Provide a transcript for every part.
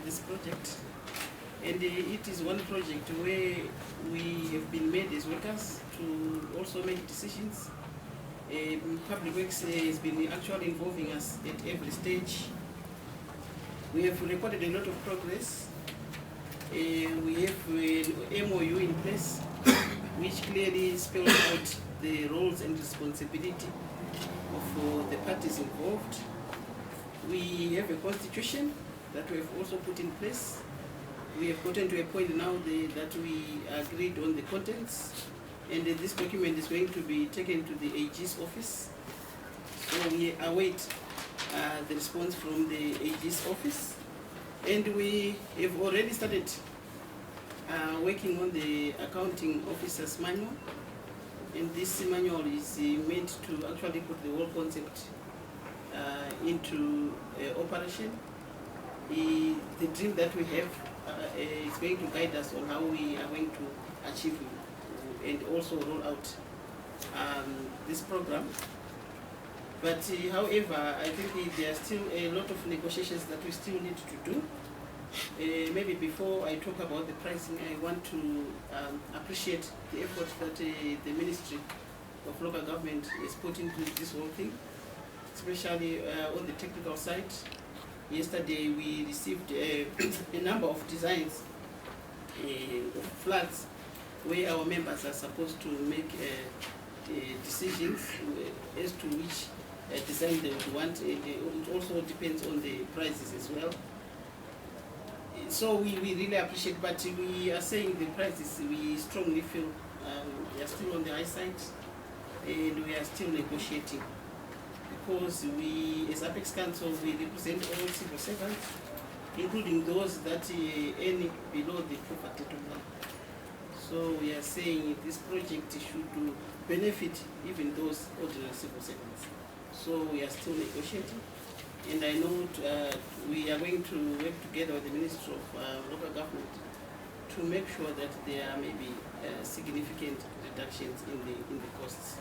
this project. And it is one project where we have been made as workers to also make decisions. Public Works has been actually involving us at every stage. We have recorded a lot of progress. We have an MOU in place which clearly spells out the roles and responsibility of the parties involved. We have a constitution that we have also put in place. We have gotten to a point now that we agreed on the contents, and this document is going to be taken to the AG's office. So we await the response from the AG's office, and we have already started working on the accounting officer's manual, and this manual is meant to actually put the whole concept into operation. The dream that we have is going to guide us on how we are going to achieve and also roll out this program. But however, I think there are still a lot of negotiations that we still need to do. Maybe before I talk about the pricing, I want to appreciate the effort that the Ministry of Local Government is putting into this whole thing, especially on the technical side. Yesterday we received a number of designs of flats where our members are supposed to make decisions as to which design they would want. It also depends on the prices as well. So we really appreciate, but we are saying the prices, we strongly feel we are still on the high side, and we are still negotiating. Because we, as Apex Council, we represent all civil servants, including those that earn below the poverty line. So we are saying this project should benefit even those ordinary civil servants. So we are still negotiating, and I know we are going to work together with the Ministry of Local Government to make sure that there are maybe significant reductions in the costs.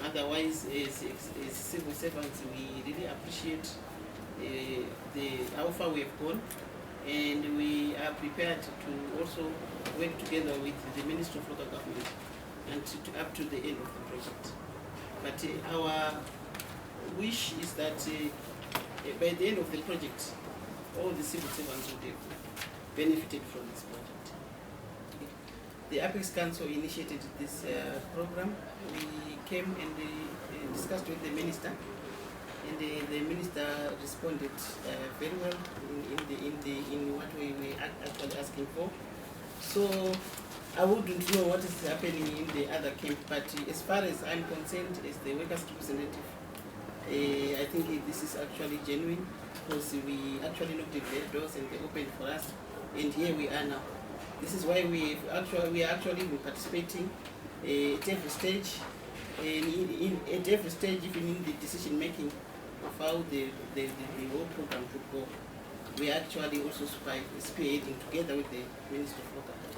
Otherwise, as civil servants, we really appreciate how far we have gone, and we are prepared to also work together with the Ministry of Local Government and up to the end of the project. But our wish is that by the end of the project, all the civil servants would have benefited from this project. The Apex Council initiated this program. We came and discussed with the minister, and the minister responded very well in what we were actually asking for. So I wouldn't know what is happening in the other camp, but as far as I'm concerned, as the workers' representative, I think this is actually genuine, because we actually looked at their doors and they opened for us, and here we are now. This is why we are actually participating at every stage, and at every stage, even in the decision making of how the whole program should go. We are actually also spearheading together with the Ministry of Local Government.